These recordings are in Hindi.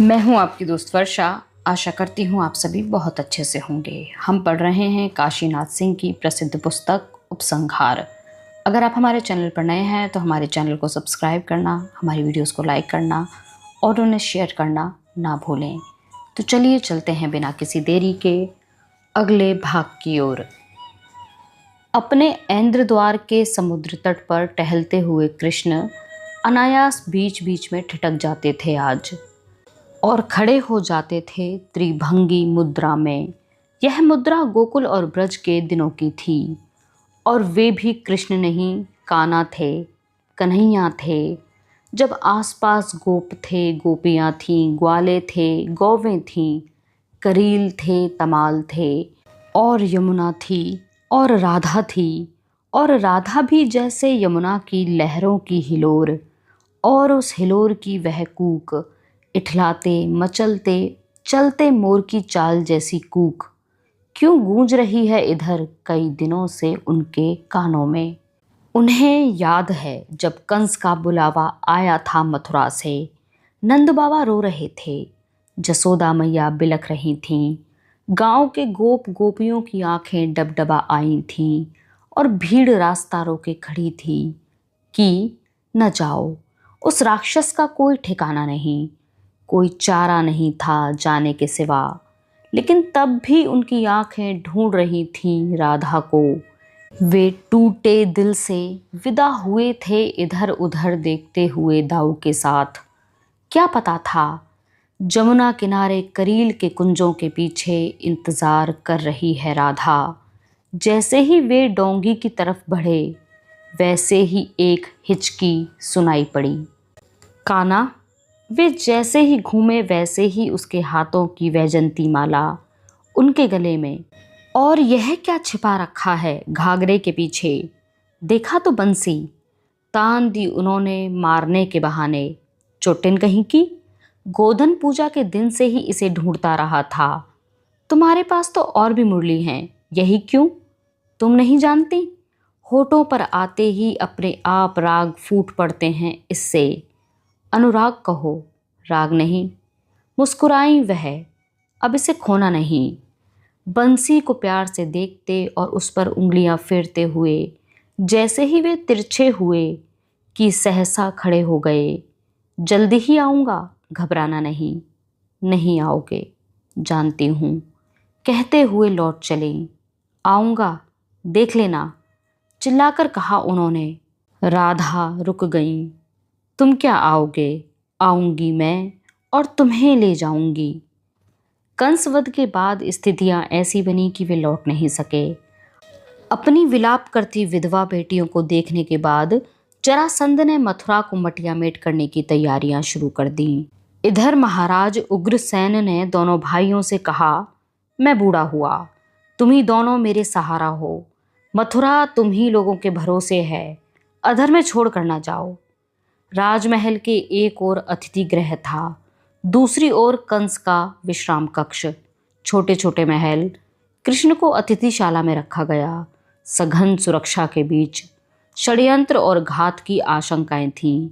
मैं हूं आपकी दोस्त वर्षा। आशा करती हूं आप सभी बहुत अच्छे से होंगे। हम पढ़ रहे हैं काशीनाथ सिंह की प्रसिद्ध पुस्तक उपसंहार। अगर आप हमारे चैनल पर नए हैं तो हमारे चैनल को सब्सक्राइब करना, हमारी वीडियोस को लाइक करना और उन्हें शेयर करना ना भूलें। तो चलिए चलते हैं बिना किसी देरी के अगले भाग की ओर। अपने ऐन्द्र द्वार के समुद्र तट पर टहलते हुए कृष्ण अनायास बीच बीच में ठिठक जाते थे आज, और खड़े हो जाते थे त्रिभंगी मुद्रा में। यह मुद्रा गोकुल और ब्रज के दिनों की थी, और वे भी कृष्ण नहीं कान्हा थे, कन्हैया थे। जब आसपास गोप थे, गोपियाँ थीं, ग्वाले थे, गौवें थीं, करील थे, तमाल थे, और यमुना थी, और राधा थी, और राधा भी जैसे यमुना की लहरों की हिलोर, और उस हिलोर की वह कूक, इठलाते मचलते चलते मोर की चाल जैसी कूक क्यों गूंज रही है इधर कई दिनों से उनके कानों में। उन्हें याद है जब कंस का बुलावा आया था मथुरा से। नंद बाबा रो रहे थे, जसोदा मैया बिलख रही थीं, गांव के गोप गोपियों की आंखें डबडबा आई थीं, और भीड़ रास्ता रोके खड़ी थी कि न जाओ। उस राक्षस का कोई ठिकाना नहीं, कोई चारा नहीं था जाने के सिवा। लेकिन तब भी उनकी आंखें ढूंढ रही थीं राधा को। वे टूटे दिल से विदा हुए थे इधर उधर देखते हुए दाऊ के साथ। क्या पता था जमुना किनारे करील के कुंजों के पीछे इंतजार कर रही है राधा। जैसे ही वे डोंगी की तरफ बढ़े, वैसे ही एक हिचकी सुनाई पड़ी। कान्हा। वे जैसे ही घूमे वैसे ही उसके हाथों की वैजंती माला उनके गले में। और यह क्या छिपा रखा है घाघरे के पीछे? देखा तो बंसी तान दी उन्होंने मारने के बहाने। चोटिन कहीं की, गोधन पूजा के दिन से ही इसे ढूंढता रहा था। तुम्हारे पास तो और भी मुरली हैं, यही क्यों? तुम नहीं जानती? होठों पर आते ही अपने आप राग फूट पड़ते हैं इससे। अनुराग कहो, राग नहीं। मुस्कुराई वह, अब इसे खोना नहीं। बंसी को प्यार से देखते और उस पर उंगलियां फेरते हुए जैसे ही वे तिरछे हुए कि सहसा खड़े हो गए। जल्दी ही आऊँगा, घबराना नहीं। नहीं आओगे, जानती हूँ, कहते हुए लौट चले। आऊँगा, देख लेना, चिल्लाकर कहा उन्होंने। राधा रुक गई। तुम क्या आओगे? आऊँगी मैं और तुम्हें ले जाऊँगी। कंसवध के बाद स्थितियां ऐसी बनी कि वे लौट नहीं सके। अपनी विलाप करती विधवा बेटियों को देखने के बाद जरासंध ने मथुरा को मटियामेट करने की तैयारियां शुरू कर दी। इधर महाराज उग्रसेन ने दोनों भाइयों से कहा, मैं बूढ़ा हुआ, तुम ही दोनों मेरे सहारा हो। मथुरा तुम ही लोगों के भरोसे है, अधर में छोड़ कर ना जाओ। राजमहल के एक ओर अतिथि गृह था, दूसरी ओर कंस का विश्राम कक्ष। छोटे छोटे महल। कृष्ण को अतिथिशाला में रखा गया। सघन सुरक्षा के बीच षड्यंत्र और घात की आशंकाएं थीं।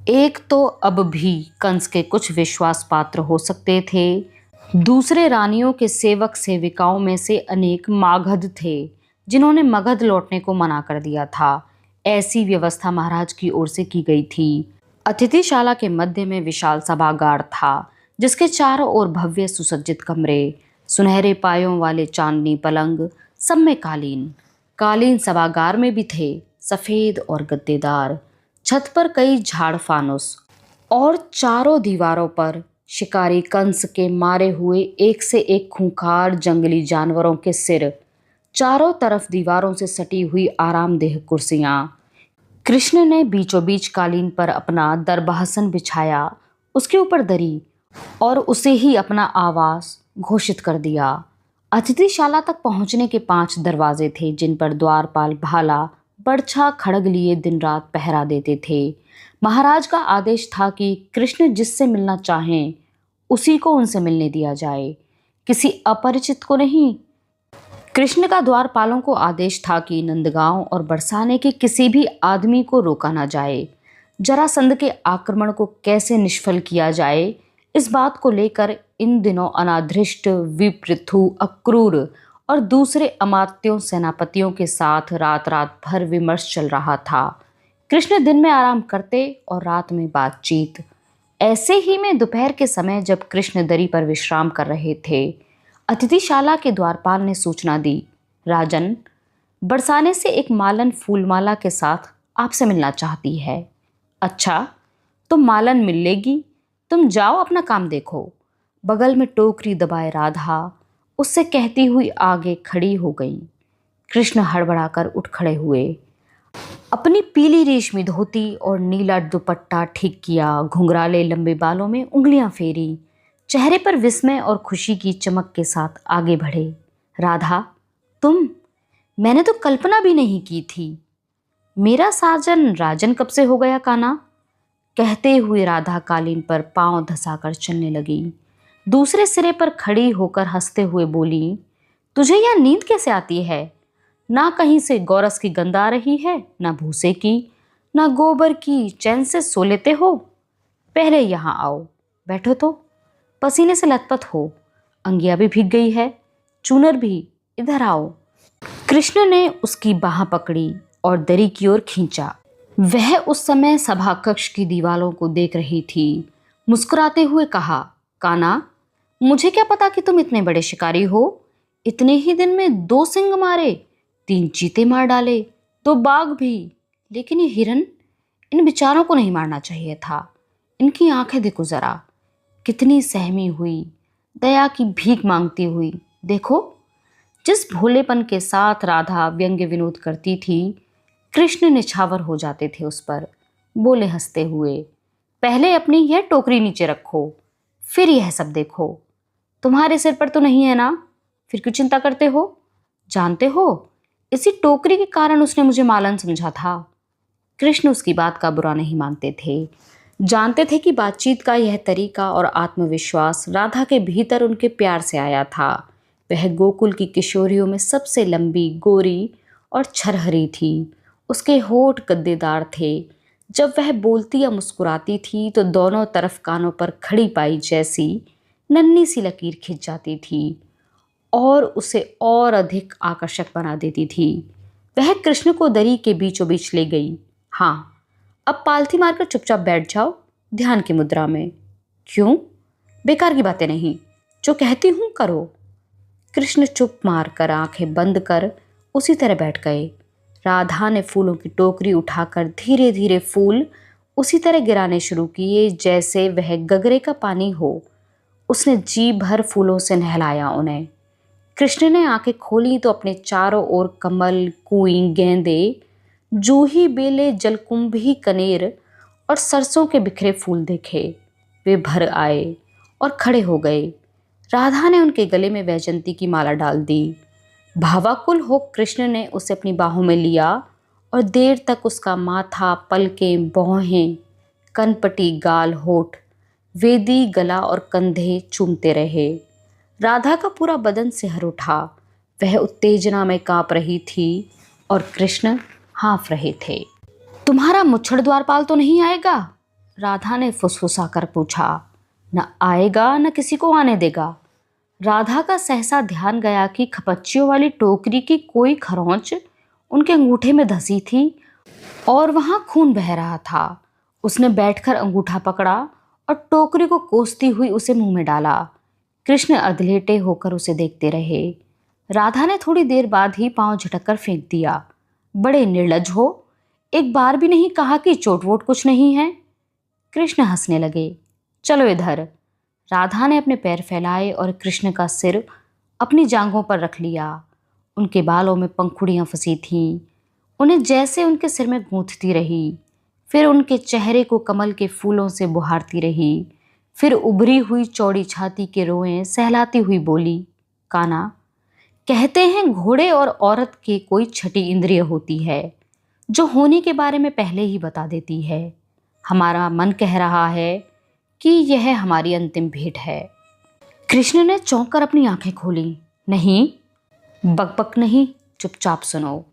एक तो अब भी कंस के कुछ विश्वास पात्र हो सकते थे, दूसरे रानियों के सेवक सेविकाओं में से अनेक मागध थे जिन्होंने मगध लौटने को मना कर दिया था। ऐसी व्यवस्था महाराज की ओर से की गई थी। अतिथिशाला के मध्य में विशाल सभागार था, जिसके चारों ओर भव्य सुसज्जित कमरे, सुनहरे पायों वाले चांदनी पलंग, सब में कालीन। कालीन सभागार में भी थे, सफेद और गद्देदार। छत पर कई झाड़ फानुस, और चारों दीवारों पर शिकारी कंस के मारे हुए एक से एक खूंखार जंगली जानवरों के सिर। चारों तरफ दीवारों से सटी हुई आरामदेह कुर्सियां। कृष्ण ने बीचों बीच कालीन पर अपना दरबासन बिछाया, उसके ऊपर दरी, और उसे ही अपना आवास घोषित कर दिया। अतिथिशाला तक पहुंचने के 5 दरवाजे थे, जिन पर द्वारपाल भाला बर्छा खड़ग लिए दिन रात पहरा देते थे। महाराज का आदेश था कि कृष्ण जिससे मिलना चाहें उसी को उनसे मिलने दिया जाए, किसी अपरिचित को नहीं। कृष्ण का द्वारपालों को आदेश था कि नंदगांव और बरसाने के किसी भी आदमी को रोका ना जाए। जरासंध के आक्रमण को कैसे निष्फल किया जाए, इस बात को लेकर इन दिनों अनाधृष्ट, विपृथु, अक्रूर और दूसरे अमात्यों सेनापतियों के साथ रात रात भर विमर्श चल रहा था। कृष्ण दिन में आराम करते और रात में बातचीत। ऐसे ही में दोपहर के समय जब कृष्ण दरी पर विश्राम कर रहे थे, अतिथिशाला के द्वारपाल ने सूचना दी, राजन, बरसाने से एक मालन फूलमाला के साथ आपसे मिलना चाहती है। अच्छा, तो मालन मिल लेगी, तुम जाओ अपना काम देखो। बगल में टोकरी दबाए राधा उससे कहती हुई आगे खड़ी हो गई। कृष्ण हड़बड़ाकर उठ खड़े हुए, अपनी पीली रेशमी धोती और नीला दुपट्टा ठीक किया, घुंघराले लंबे बालों में उंगलियां फेरी, चेहरे पर विस्मय और खुशी की चमक के साथ आगे बढ़े। राधा, तुम? मैंने तो कल्पना भी नहीं की थी। मेरा साजन राजन कब से हो गया काना? कहते हुए राधा कालीन पर पांव धसाकर चलने लगी। दूसरे सिरे पर खड़ी होकर हंसते हुए बोली, तुझे यह नींद कैसे आती है? ना कहीं से गौरस की गंध आ रही है, ना भूसे की, ना गोबर की। चैन से सो लेते हो? पहले यहाँ आओ, बैठो तो, पसीने से लथपथ हो, अंगिया भी भीग गई है, चूनर भी, इधर आओ। कृष्ण ने उसकी बाह पकड़ी और दरी की ओर खींचा। वह उस समय सभा कक्ष की दीवारों को देख रही थी। मुस्कुराते हुए कहा, काना, मुझे क्या पता कि तुम इतने बड़े शिकारी हो। इतने ही दिन में 2 सिंह मारे, 3 चीते मार डाले, 2 बाघ भी। लेकिन ये हिरन, इन बेचारों को नहीं मारना चाहिए था। इनकी आंखें देखो जरा, कितनी सहमी हुई, दया की भीख मांगती हुई। देखो, जिस भोलेपन के साथ राधा व्यंग्य विनोद करती थी, कृष्ण निछावर हो जाते थे उस पर। बोले हंसते हुए, पहले अपनी यह टोकरी नीचे रखो, फिर यह सब देखो। तुम्हारे सिर पर तो नहीं है ना, फिर क्यों चिंता करते हो? जानते हो, इसी टोकरी के कारण उसने मुझे मालन समझा था। कृष्ण उसकी बात का बुरा नहीं मानते थे। जानते थे कि बातचीत का यह तरीका और आत्मविश्वास राधा के भीतर उनके प्यार से आया था। वह गोकुल की किशोरियों में सबसे लंबी, गोरी और छरहरी थी। उसके होठ गद्देदार थे। जब वह बोलती या मुस्कुराती थी तो दोनों तरफ कानों पर खड़ी पाई जैसी नन्ही सी लकीर खिंच जाती थी और उसे और अधिक आकर्षक बना देती थी। वह कृष्ण को दरी के बीचों बीच ले गई। हाँ, अब पालथी मारकर चुपचाप बैठ जाओ, ध्यान की मुद्रा में। क्यों? बेकार की बातें नहीं, जो कहती हूँ करो। कृष्ण चुप मारकर आंखें बंद कर उसी तरह बैठ गए। राधा ने फूलों की टोकरी उठाकर धीरे धीरे फूल उसी तरह गिराने शुरू किए जैसे वह गगरे का पानी हो। उसने जी भर फूलों से नहलाया उन्हें। कृष्ण ने आंखें खोली तो अपने चारों ओर कमल, कुई, गेंदे, जूही, बेले, जलकुंभी, कनेर और सरसों के बिखरे फूल देखे। वे भर आए और खड़े हो गए। राधा ने उनके गले में वैजंती की माला डाल दी। भावाकुल हो कृष्ण ने उसे अपनी बाहों में लिया और देर तक उसका माथा, पलकें, भौहें, कनपटी, गाल, होठ, वेदी, गला और कंधे चूमते रहे। राधा का पूरा बदन सिहर उठा। वह उत्तेजना में कांप रही थी और कृष्ण हाँफ रहे थे। तुम्हारा मुच्छड़ द्वारपाल तो नहीं आएगा? राधा ने फुसफुसाकर पूछा। न आएगा, न किसी को आने देगा। राधा का सहसा ध्यान गया कि खपच्चियों वाली टोकरी की कोई खरोंच उनके अंगूठे में धसी थी और वहां खून बह रहा था। उसने बैठकर अंगूठा पकड़ा और टोकरी को कोसती हुई उसे मुंह में डाला। कृष्ण अधलेटे होकर उसे देखते रहे। राधा ने थोड़ी देर बाद ही पांव झटक फेंक दिया। बड़े निर्लज हो, एक बार भी नहीं कहा कि चोट वोट कुछ नहीं है। कृष्ण हंसने लगे। चलो इधर। राधा ने अपने पैर फैलाए और कृष्ण का सिर अपनी जांघों पर रख लिया। उनके बालों में पंखुड़ियां फंसी थीं। उन्हें जैसे उनके सिर में गूंथती रही। फिर उनके चेहरे को कमल के फूलों से बुहारती रही। फिर उभरी हुई चौड़ी छाती के रोएं सहलाती हुई बोली, काना, कहते हैं घोड़े और औरत के कोई छठी इंद्रिय होती है जो होने के बारे में पहले ही बता देती है। हमारा मन कह रहा है कि यह हमारी अंतिम भेंट है। कृष्ण ने चौंक कर अपनी आंखें खोली। नहीं, बकबक नहीं, चुपचाप सुनो।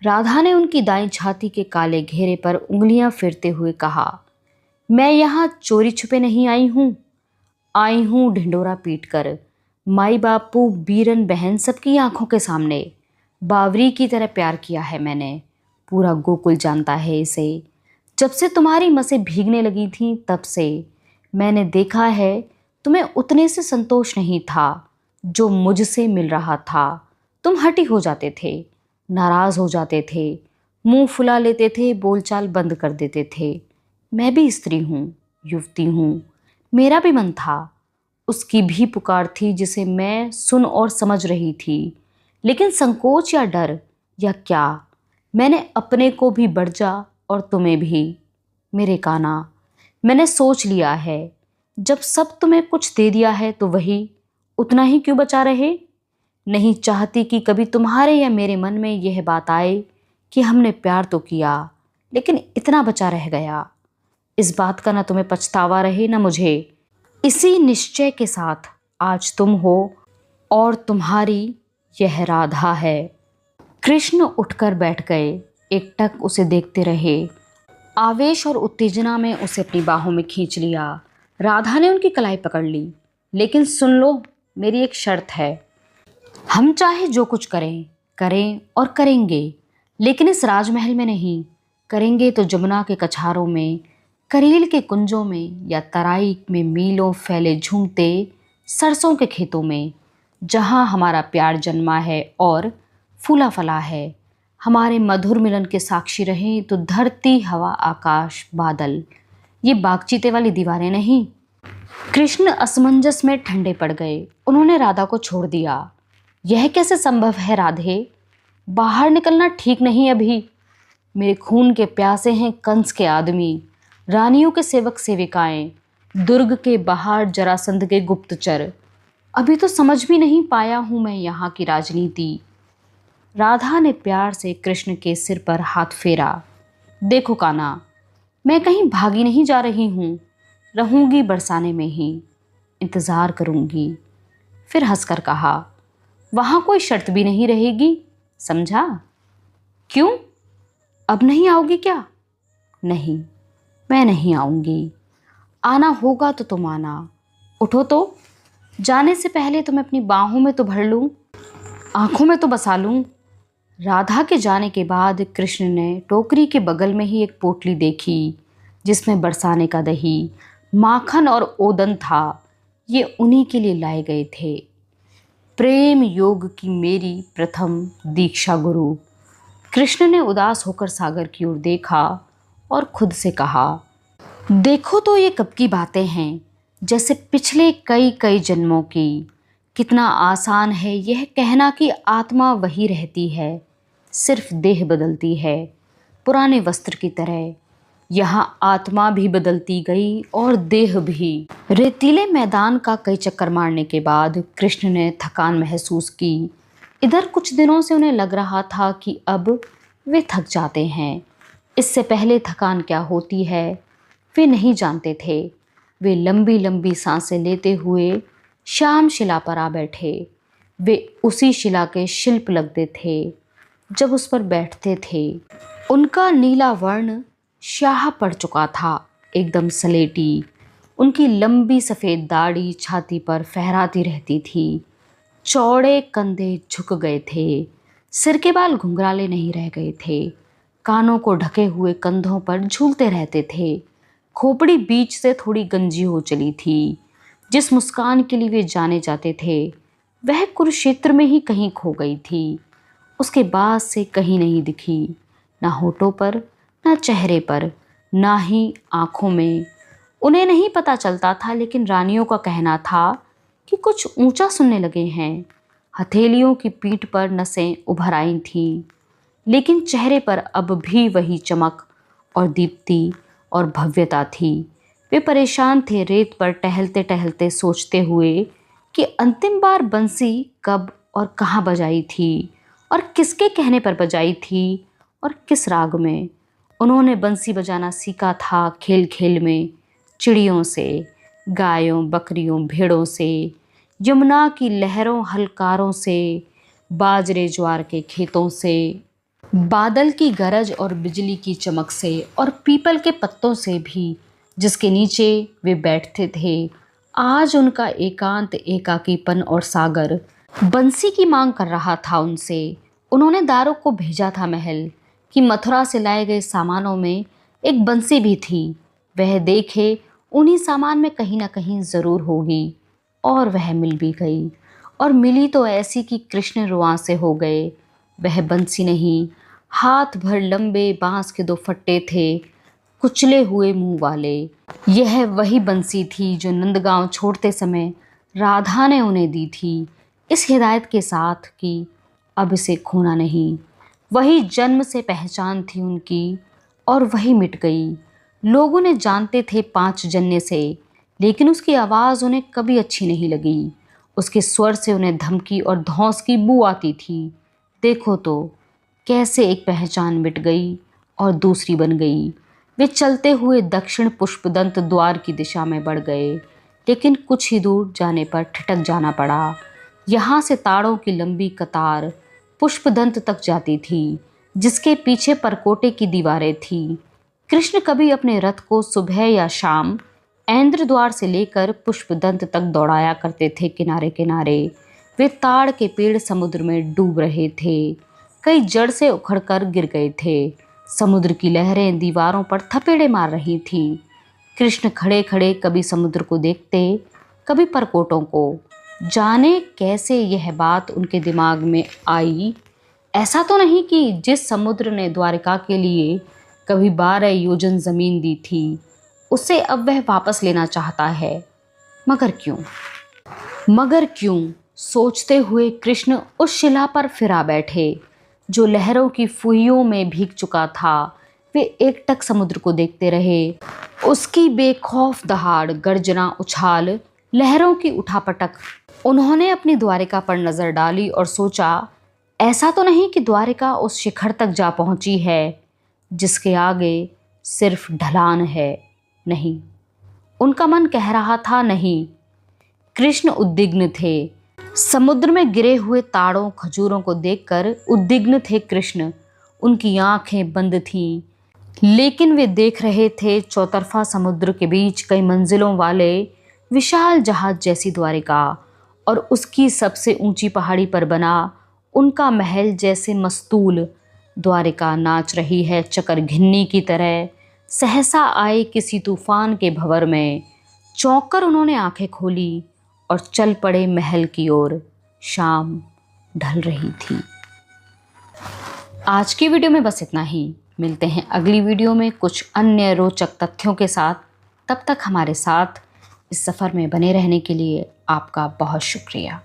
राधा ने उनकी दाईं छाती के काले घेरे पर उंगलियां फेरते हुए कहा, मैं यहाँ चोरी छुपे नहीं आई हूँ। आई हूँ ढिंडोरा पीट कर, माई बापू बीरन बहन सबकी आंखों के सामने। बावरी की तरह प्यार किया है मैंने, पूरा गोकुल जानता है इसे। जब से तुम्हारी मसें भीगने लगी थीं तब से मैंने देखा है तुम्हें उतने से संतोष नहीं था जो मुझसे मिल रहा था। तुम हठी हो जाते थे, नाराज़ हो जाते थे, मुंह फुला लेते थे, बोलचाल बंद कर देते थे। मैं भी स्त्री हूँ, युवती हूँ, मेरा भी मन था, उसकी भी पुकार थी जिसे मैं सुन और समझ रही थी। लेकिन संकोच या डर या क्या, मैंने अपने को भी बरजा और तुम्हें भी। मेरे काना, मैंने सोच लिया है, जब सब तुम्हें कुछ दे दिया है तो वही उतना ही क्यों बचा रहे। नहीं चाहती कि कभी तुम्हारे या मेरे मन में यह बात आए कि हमने प्यार तो किया लेकिन इतना बचा रह गया। इस बात का ना तुम्हें पछतावा रहे ना मुझे। इसी निश्चय के साथ आज तुम हो और तुम्हारी यह राधा है। कृष्ण उठकर बैठ गए, एकटक उसे देखते रहे। आवेश और उत्तेजना में उसे अपनी बाहों में खींच लिया। राधा ने उनकी कलाई पकड़ ली। लेकिन सुन लो, मेरी एक शर्त है। हम चाहे जो कुछ करें करें और करेंगे, लेकिन इस राजमहल में नहीं। करेंगे तो जमुना के कछारों में, करील के कुंजों में या तराई में मीलों फैले झूमते सरसों के खेतों में, जहाँ हमारा प्यार जन्मा है और फूला फला है। हमारे मधुर मिलन के साक्षी रहें तो धरती, हवा, आकाश, बादल, ये बागचीते वाली दीवारें नहीं। कृष्ण असमंजस में ठंडे पड़ गए। उन्होंने राधा को छोड़ दिया। यह कैसे संभव है राधे? बाहर निकलना ठीक नहीं अभी। मेरे खून के प्यासे हैं कंस के आदमी, रानियों के सेवक सेविकाएं, दुर्ग के बाहर जरासंध के गुप्तचर। अभी तो समझ भी नहीं पाया हूं मैं यहाँ की राजनीति। राधा ने प्यार से कृष्ण के सिर पर हाथ फेरा। देखो काना, मैं कहीं भागी नहीं जा रही हूँ, रहूंगी बरसाने में ही, इंतज़ार करूंगी। फिर हंसकर कहा, वहाँ कोई शर्त भी नहीं रहेगी, समझा? क्यों, अब नहीं आओगी क्या? नहीं, मैं नहीं आऊँगी। आना होगा तो तुम आना। उठो तो, जाने से पहले तुम्हें अपनी बाहों में तो भर लूँ, आँखों में तो बसा लूँ। राधा के जाने के बाद कृष्ण ने टोकरी के बगल में ही एक पोटली देखी जिसमें बरसाने का दही, माखन और ओदन था। ये उन्हीं के लिए लाए गए थे। प्रेम योग की मेरी प्रथम दीक्षा गुरु। कृष्ण ने उदास होकर सागर की ओर देखा और खुद से कहा, देखो तो ये कब की बातें हैं, जैसे पिछले कई कई जन्मों की। कितना आसान है यह कहना कि आत्मा वही रहती है, सिर्फ देह बदलती है, पुराने वस्त्र की तरह। यहाँ आत्मा भी बदलती गई और देह भी। रेतीले मैदान का कई चक्कर मारने के बाद कृष्ण ने थकान महसूस की। इधर कुछ दिनों से उन्हें लग रहा था कि अब वे थक जाते हैं। इससे पहले थकान क्या होती है वे नहीं जानते थे। वे लंबी लंबी सांसें लेते हुए श्याम शिला पर आ बैठे। वे उसी शिला के शिल्प लगते थे जब उस पर बैठते थे। उनका नीला वर्ण स्याह पड़ चुका था, एकदम सलेटी। उनकी लंबी सफ़ेद दाढ़ी छाती पर फहराती रहती थी। चौड़े कंधे झुक गए थे, सिर के बाल घुंघराले नहीं रह गए थे। कानों को ढके हुए कंधों पर झूलते रहते थे। खोपड़ी बीच से थोड़ी गंजी हो चली थी। जिस मुस्कान के लिए वे जाने जाते थे वह कुरुक्षेत्र में ही कहीं खो गई थी। उसके बाद से कहीं नहीं दिखी, ना होठों पर, ना चेहरे पर, ना ही आँखों में। उन्हें नहीं पता चलता था, लेकिन रानियों का कहना था कि कुछ ऊंचा सुनने लगे हैं। हथेलियों की पीठ पर नसें उभर आई थीं, लेकिन चेहरे पर अब भी वही चमक और दीप्ति और भव्यता थी। वे परेशान थे, रेत पर टहलते टहलते सोचते हुए कि अंतिम बार बंसी कब और कहाँ बजाई थी और किसके कहने पर बजाई थी और किस राग में। उन्होंने बंसी बजाना सीखा था खेल खेल में, चिड़ियों से, गायों, बकरियों, भेड़ों से, यमुना की लहरों हलकारों से, बाजरे ज्वार के खेतों से, बादल की गरज और बिजली की चमक से, और पीपल के पत्तों से भी जिसके नीचे वे बैठते थे। आज उनका एकांत, एकाकीपन और सागर बंसी की मांग कर रहा था उनसे। उन्होंने दारों को भेजा था महल कि मथुरा से लाए गए सामानों में एक बंसी भी थी। वह देखे उन्हीं सामान में कहीं ना कहीं ज़रूर होगी। और वह मिल भी गई, और मिली तो ऐसी कि कृष्ण रुआं से हो गए। वह बंसी नहीं, हाथ भर लंबे बांस के 2 फट्टे थे, कुचले हुए मुंह वाले। यह वही बंसी थी जो नंदगांव छोड़ते समय राधा ने उन्हें दी थी, इस हिदायत के साथ कि अब इसे खोना नहीं। वही जन्म से पहचान थी उनकी, और वही मिट गई। लोग उन्हें जानते थे 5 जन्य से, लेकिन उसकी आवाज़ उन्हें कभी अच्छी नहीं लगी। उसके स्वर से उन्हें धमकी और धौंस की बू आती थी। देखो तो कैसे एक पहचान मिट गई और दूसरी बन गई। वे चलते हुए दक्षिण पुष्पदंत द्वार की दिशा में बढ़ गए, लेकिन कुछ ही दूर जाने पर ठिठक जाना पड़ा। यहाँ से ताड़ों की लंबी कतार पुष्पदंत तक जाती थी, जिसके पीछे परकोटे की दीवारें थीं। कृष्ण कभी अपने रथ को सुबह या शाम ऐन्द्र द्वार से लेकर पुष्पदंत तक दौड़ाया करते थे किनारे किनारे। वे ताड़ के पेड़ समुद्र में डूब रहे थे, कई जड़ से उखड़कर गिर गए थे। समुद्र की लहरें दीवारों पर थपेड़े मार रही थीं। कृष्ण खड़े खड़े कभी समुद्र को देखते, कभी परकोटों को। जाने कैसे यह बात उनके दिमाग में आई। ऐसा तो नहीं कि जिस समुद्र ने द्वारिका के लिए कभी 12 योजन जमीन दी थी, उसे अब वह वापस लेना चाहता है। मगर क्यों? मगर क्यों सोचते हुए कृष्ण उस शिला पर फिरा बैठे जो लहरों की फुहियों में भीग चुका था। वे एकटक समुद्र को देखते रहे। उसकी बेखौफ दहाड़, गर्जना, उछाल, लहरों की उठापटक। उन्होंने अपनी द्वारिका पर नजर डाली और सोचा, ऐसा तो नहीं कि द्वारिका उस शिखर तक जा पहुंची है जिसके आगे सिर्फ ढलान है। नहीं, उनका मन कह रहा था नहीं। कृष्ण उद्विग्न थे। समुद्र में गिरे हुए ताड़ों, खजूरों को देखकर उद्विग्न थे कृष्ण। उनकी आंखें बंद थीं, लेकिन वे देख रहे थे चौतरफा समुद्र के बीच कई मंजिलों वाले विशाल जहाज जैसी द्वारिका, और उसकी सबसे ऊंची पहाड़ी पर बना उनका महल जैसे मस्तूल। द्वारिका नाच रही है चकर घिन्नी की तरह, सहसा आए किसी तूफान के भंवर में। चौंक कर उन्होंने आंखें खोली और चल पड़े महल की ओर। शाम ढल रही थी। आज की वीडियो में बस इतना ही। मिलते हैं अगली वीडियो में कुछ अन्य रोचक तथ्यों के साथ। तब तक हमारे साथ इस सफ़र में बने रहने के लिए आपका बहुत शुक्रिया।